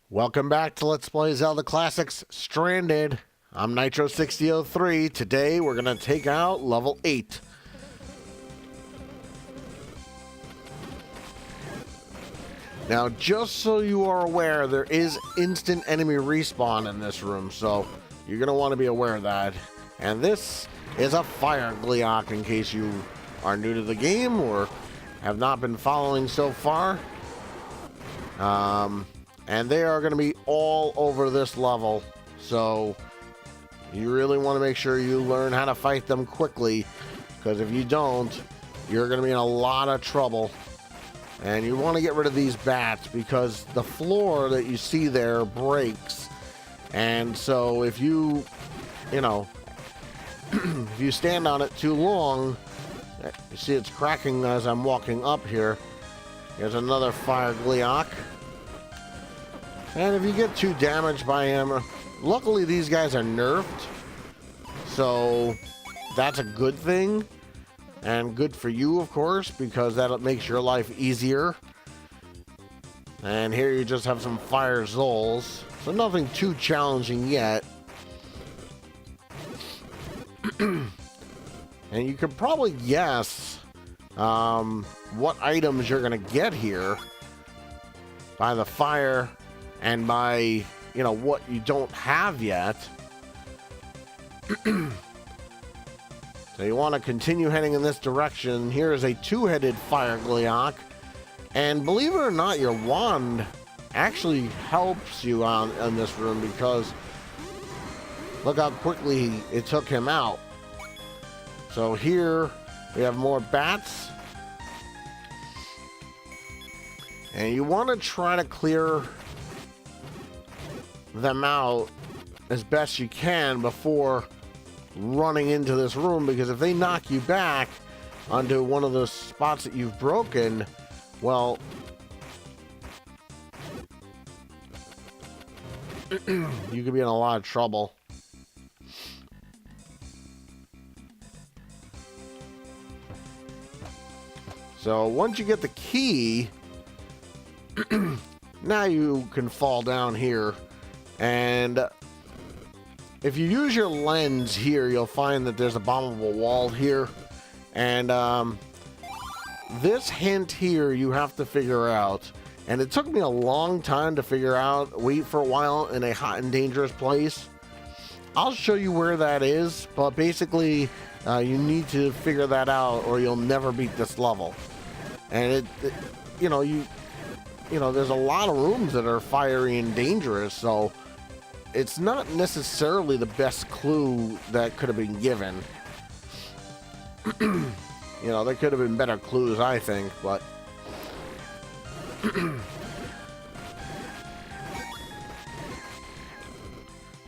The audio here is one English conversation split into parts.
Welcome back to Let's Play Zelda Classics Stranded. I'm pt16. Today we're going to take out level 8. Now, just so you are aware, there is instant enemy respawn in this room, so you're going to want to be aware of that. And this is a fire Gleeok, in case you are new to the game or have not been following so far. And they are going to be all over this level, so you really want to make sure you learn how to fight them quickly, because if you don't, you're going to be in a lot of trouble. And you want to get rid of these bats, because the floor that you see there breaks, and so if you if you stand on it too long, you see it's cracking as I'm walking up here. Here's another fire Gleeok. And if you get too damaged by him, luckily these guys are nerfed, so that's a good thing, and good for you, of course, because that makes your life easier. And here you just have some fire Zols, so nothing too challenging yet. And you can probably guess what items you're going to get here by the fire and by, what you don't have yet. So you want to continue heading in this direction. Here is a two-headed fire Gleeok. And believe it or not, your wand actually helps you in this room, because look how quickly it took him out. So here we have more bats. And you want to try to clear them out as best you can before running into this room, because if they knock you back onto one of the spots that you've broken, well, you could be in a lot of trouble. So once you get the key, now you can fall down here. And if you use your lens here, you'll find that there's a bombable wall here. And this hint here you have to figure out. And it took me a long time to figure out. Wait for a while in a hot and dangerous place. I'll show you where that is, but basically you need to figure that out or you'll never beat this level. And there's a lot of rooms that are fiery and dangerous, so it's not necessarily the best clue that could have been given. There could have been better clues, I think, but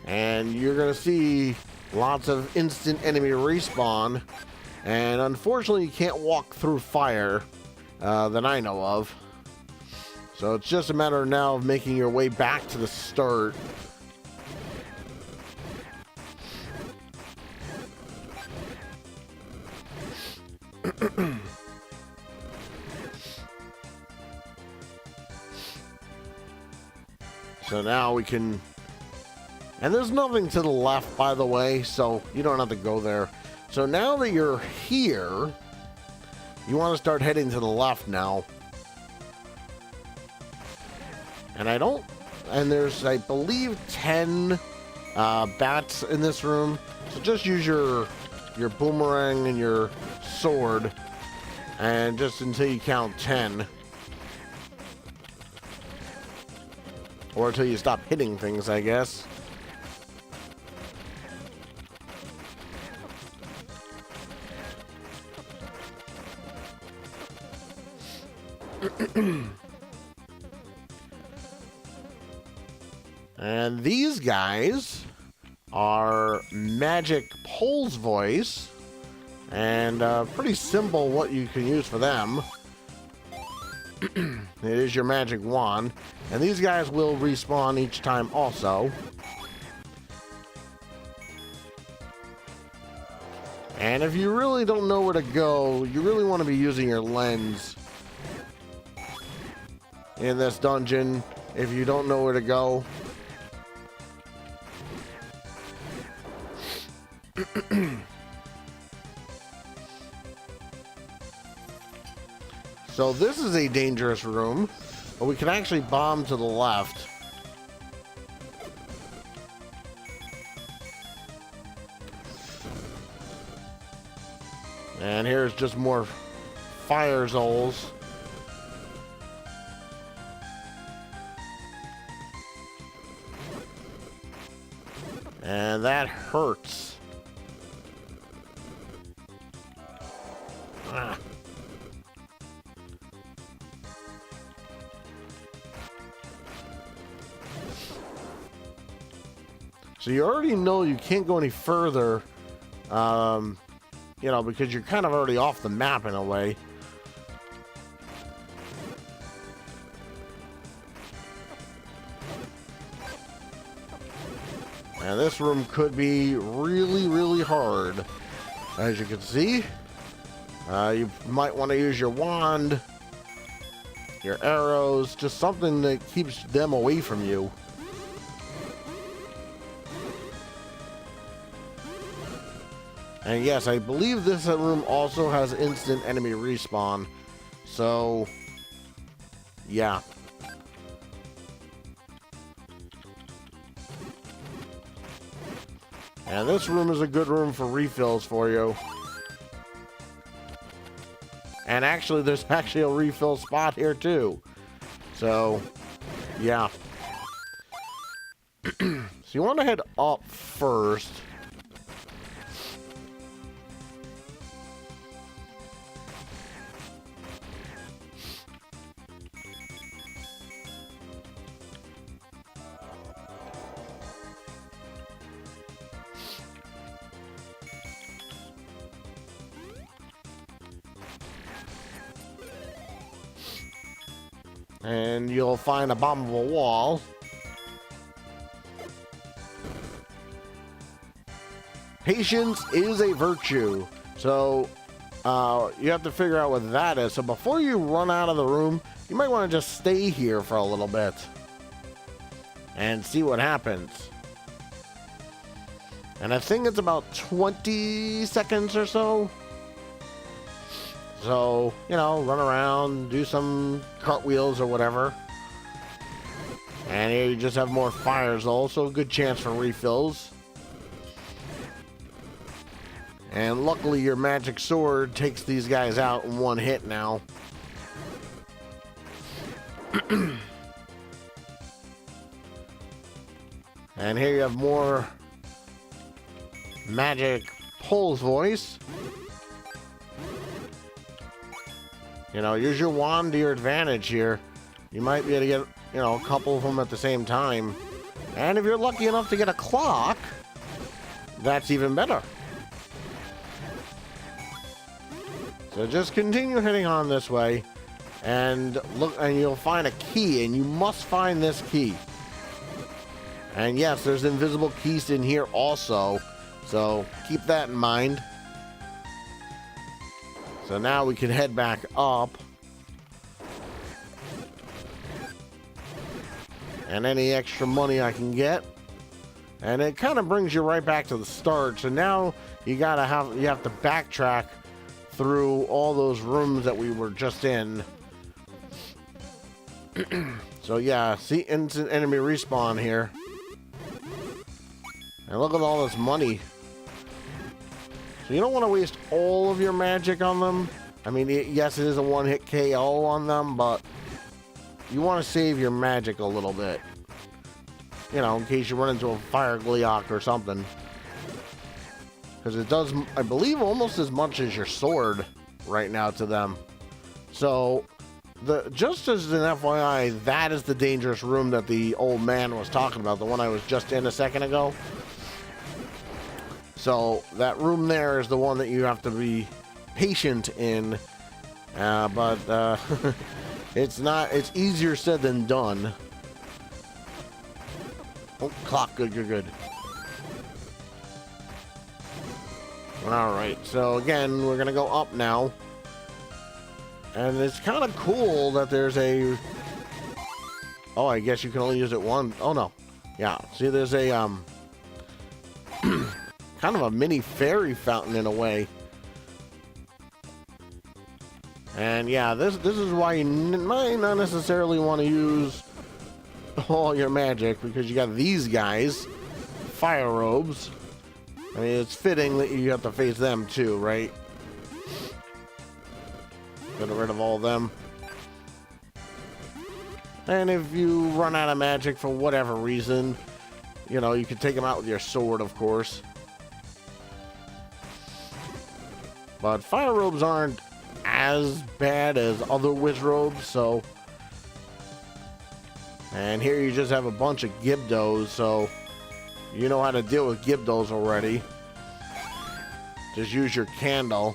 and you're gonna see lots of instant enemy respawn, and unfortunately you can't walk through fire that I know of. So it's just a matter now of making your way back to the start. So now we can, and there's nothing to the left, by the way, so you don't have to go there. So now that you're here, you want to start heading to the left now. And there's, I believe, 10 bats in this room. So just use your boomerang and your sword, and just until you count 10. Or until you stop hitting things, I guess. And these guys are Magic Pole's voice, and pretty simple what you can use for them. It is your magic wand, and these guys will respawn each time also. And if you really don't know where to go, you really want to be using your lens in this dungeon, if you don't know where to go. So this is a dangerous room, but we can actually bomb to the left. And here's just more fire zoles. And that hurts. Ah. So you already know you can't go any further, you know, because you're kind of already off the map in a way. And this room could be really, really hard. As you can see, you might want to use your wand, your arrows, just something that keeps them away from you. And yes, I believe this room also has instant enemy respawn. So, yeah. And this room is a good room for refills for you. And actually, there's actually a refill spot here too. So, yeah. So you want to head up first. And you'll find a bombable wall. Patience is a virtue. So, you have to figure out what that is. So before you run out of the room, you might want to just stay here for a little bit. And see what happens. And I think it's about 20 seconds or so. So, you know, run around, do some cartwheels or whatever. And here you just have more fires, also a good chance for refills. And luckily your magic sword takes these guys out in one hit now. And here you have more magic Pole's voice. You know, use your wand to your advantage here. You might be able to get, you know, a couple of them at the same time. And if you're lucky enough to get a clock, that's even better. So just continue heading on this way. And look, and you'll find a key, and you must find this key. And yes, there's invisible keys in here also. So keep that in mind. So now we can head back up. And any extra money I can get. And it kind of brings you right back to the start. So now you have to backtrack through all those rooms that we were just in. So yeah, see instant enemy respawn here. And look at all this money. So you don't want to waste all of your magic on them. I mean, yes, it is a one-hit KO on them, but you want to save your magic a little bit. You know, in case you run into a fire Gleeok or something. Because it does, I believe, almost as much as your sword right now to them. So, just as an FYI, that is the dangerous room that the old man was talking about, the one I was just in a second ago. So that room there is the one that you have to be patient in, but it's easier said than done. Oh, clock, good. All right, so again, we're gonna go up now. And it's kind of cool that there's a Oh, I guess you can only use it one. Oh, no. Yeah. See, there's a, kind of a mini fairy fountain in a way. And yeah, this is why you might not necessarily want to use all your magic, because you got these guys, fire robes. I mean, it's fitting that you have to face them too, right? Get rid of all of them. And if you run out of magic for whatever reason, you know, you can take them out with your sword, of course. But fire robes aren't as bad as other whiz robes, so. And here you just have a bunch of Gibdos, so you know how to deal with Gibdos already. Just use your candle.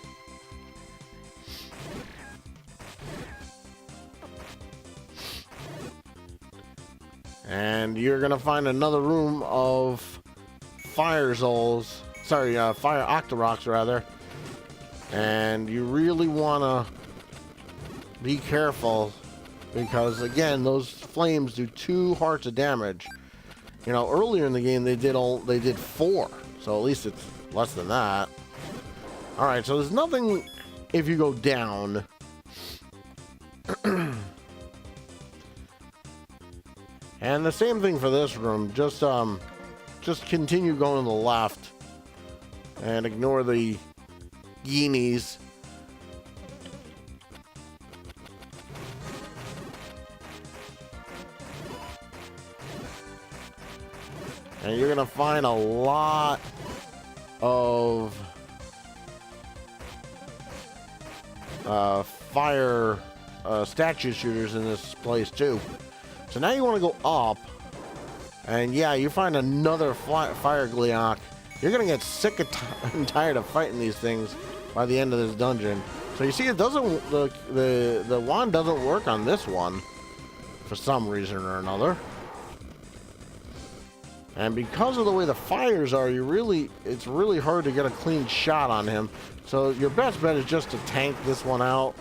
And you're gonna find another room of fire Zols. Sorry, fire Octoroks rather. And you really wanna be careful, because again, those flames do 2 hearts of damage. You know, earlier in the game they did 4, so at least it's less than that. All right, so there's nothing if you go down. And the same thing for this room. Just continue going to the left and ignore the guineas. And you're gonna find a lot of fire statue shooters in this place too. So now you want to go up, and yeah, you find another fire Gleeok. You're gonna get sick and tired of fighting these things by the end of this dungeon. So you see, it doesn't, the wand doesn't work on this one for some reason or another. And because of the way the fires are, it's really hard to get a clean shot on him. So your best bet is just to tank this one out.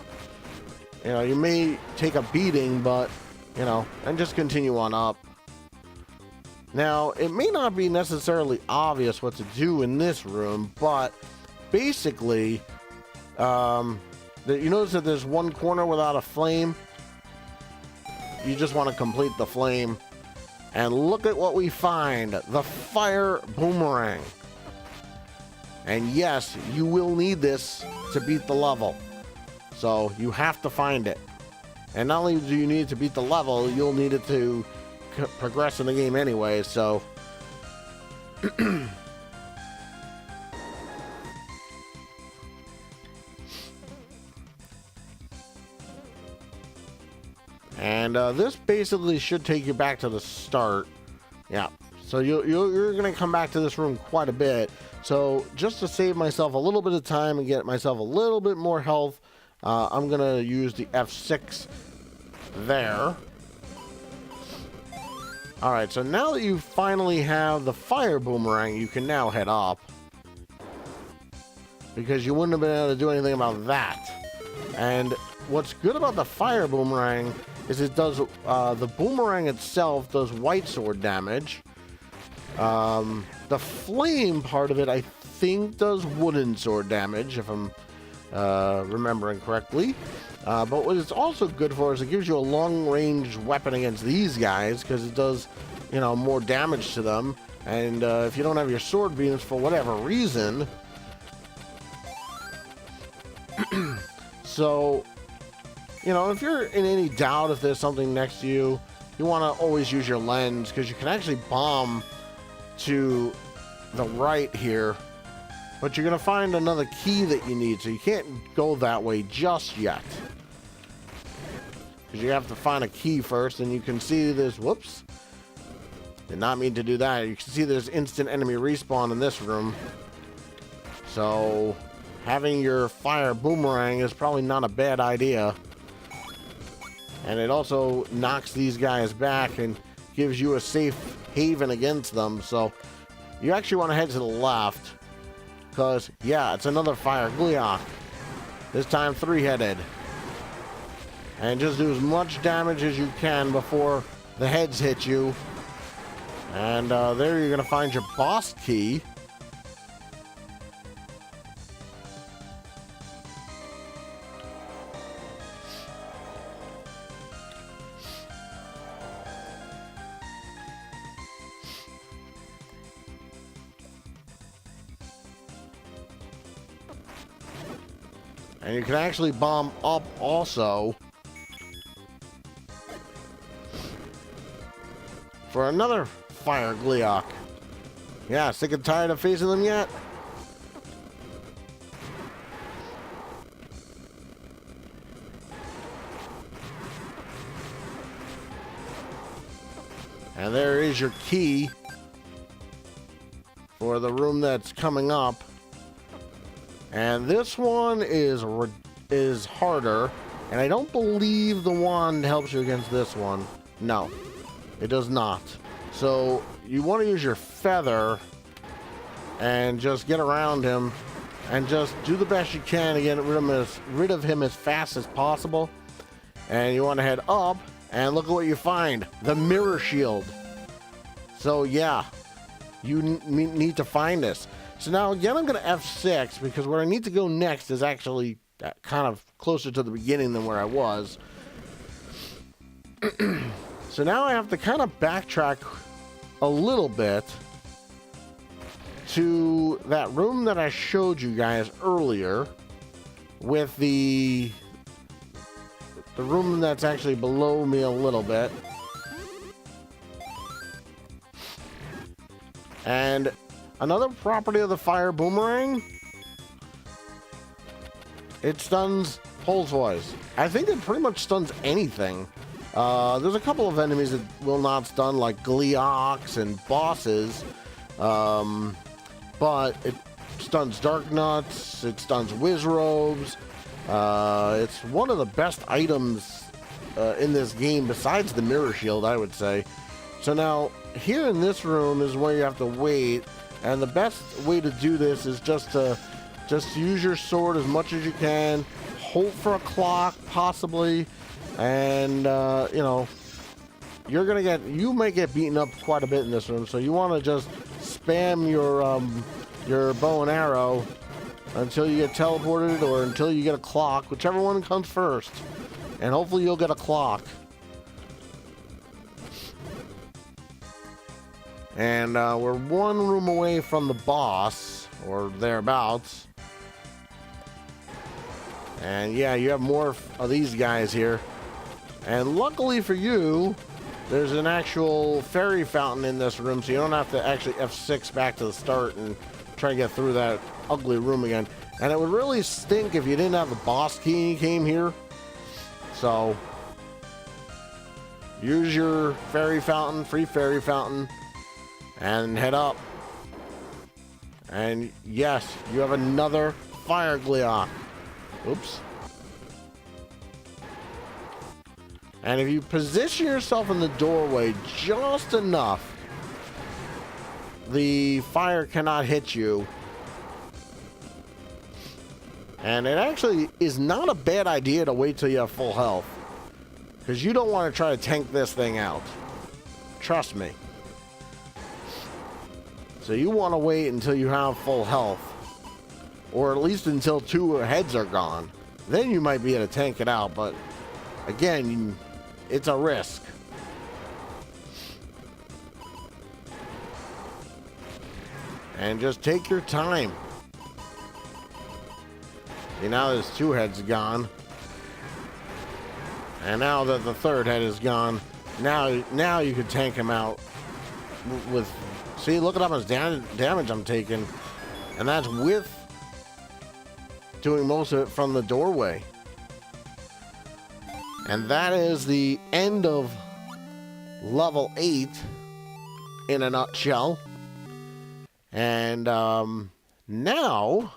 You know, you may take a beating, but, you know, and just continue on up. Now, it may not be necessarily obvious what to do in this room, but basically, you notice that there's one corner without a flame. You just want to complete the flame. And look at what we find, the fire boomerang. And yes, you will need this to beat the level. So you have to find it. And not only do you need it to beat the level, you'll need it to progress in the game anyway, so. And this basically should take you back to the start. Yeah, so you're going to come back to this room quite a bit. So just to save myself a little bit of time and get myself a little bit more health, I'm going to use the F6 there. All right, so now that you finally have the fire boomerang, you can now head up. Because you wouldn't have been able to do anything about that. And what's good about the fire boomerang is it does, the boomerang itself does white sword damage. The flame part of it, I think, does wooden sword damage, if I'm remembering correctly. But what it's also good for is it gives you a long-range weapon against these guys, because it does, you know, more damage to them. And if you don't have your sword beams for whatever reason, so, you know, if you're in any doubt if there's something next to you, you want to always use your lens, because you can actually bomb to the right here, but you're going to find another key that you need, so you can't go that way just yet. Because you have to find a key first, and you can see this, whoops, did not mean to do that. You can see there's instant enemy respawn in this room. So having your fire boomerang is probably not a bad idea. And it also knocks these guys back and gives you a safe haven against them. So you actually want to head to the left, because, yeah, it's another fire Gleeok. This time 3-headed. And just do as much damage as you can before the heads hit you. And there you're going to find your boss key. And you can actually bomb up also for another fire Gleeok. Yeah, sick and tired of facing them yet? And there is your key for the room that's coming up. And this one is harder, and I don't believe the wand helps you against this one. No, it does not. So you want to use your feather and just get around him and just do the best you can to get rid of him as fast as possible. And you want to head up and look at what you find, the mirror shield. So yeah, you need to find this. So now again, I'm going to F6 because where I need to go next is actually kind of closer to the beginning than where I was. So now I have to kind of backtrack a little bit to that room that I showed you guys earlier with the room that's actually below me a little bit. And another property of the fire boomerang, it stuns pulse-wise. I think it pretty much stuns anything. There's a couple of enemies that will not stun, like Gleeoks and bosses. But it stuns Dark Nuts, it stuns Wizrobes. It's one of the best items in this game besides the mirror shield, I would say. So now, here in this room is where you have to wait. And the best way to do this is just to use your sword as much as you can, hope for a clock possibly, and you know, you may get beaten up quite a bit in this room, so you want to just spam your bow and arrow until you get teleported or until you get a clock, whichever one comes first, and hopefully you'll get a clock. And we're one room away from the boss, or thereabouts. And yeah, you have more of these guys here. And luckily for you, there's an actual fairy fountain in this room, so you don't have to actually F6 back to the start and try to get through that ugly room again. And it would really stink if you didn't have the boss key and you came here. So, use your fairy fountain, free fairy fountain, and head up. And yes, you have another fire Gleeok. Oops. And if you position yourself in the doorway just enough, the fire cannot hit you. And it actually is not a bad idea to wait till you have full health, because you don't want to try to tank this thing out. Trust me. So you want to wait until you have full health, or at least until 2 heads are gone. Then you might be able to tank it out, but again, it's a risk. And just take your time. See, now there's 2 heads gone. And now that the 3rd head is gone, now you can tank him out with... See, look at how much damage I'm taking. And that's with doing most of it from the doorway. And that is the end of level 8 in a nutshell. And now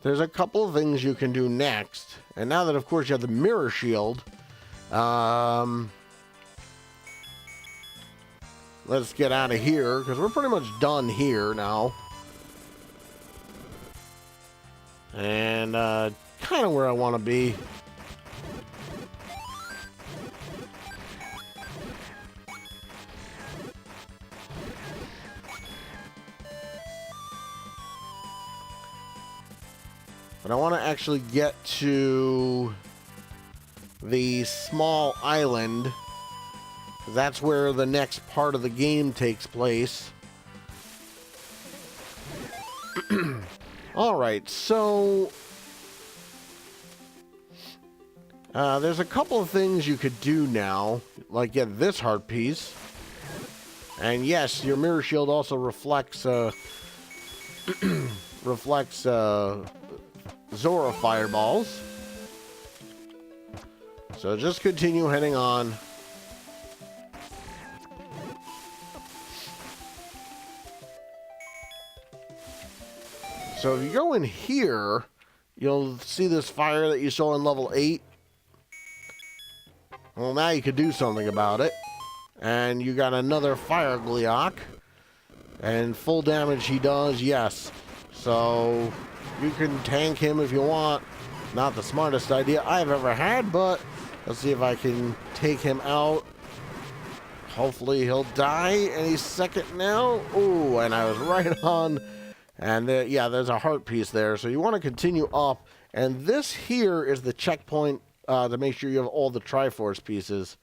there's a couple of things you can do next. And now that, of course, you have the mirror shield, let's get out of here, because we're pretty much done here now. And kind of where I want to be. But I want to actually get to the small island. That's where the next part of the game takes place. Alright, so there's a couple of things you could do now, like get this heart piece. And yes, your mirror shield also reflects Zora fireballs. So just continue heading on. So if you go in here, you'll see this fire that you saw in level 8. Well, now you could do something about it. And you got another fire Gleeok. And full damage he does, yes. So you can tank him if you want. Not the smartest idea I've ever had, but let's see if I can take him out. Hopefully he'll die any second now. Ooh, and I was right on. And yeah, there's a heart piece there. So you want to continue up. And this here is the checkpoint to make sure you have all the Triforce pieces.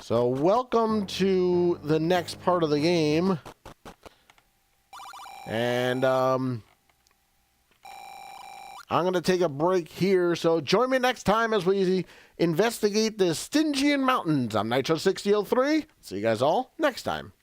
So welcome to the next part of the game. And I'm going to take a break here. So join me next time as we investigate the Stygian Mountains. I'm Nitro6003. See you guys all next time.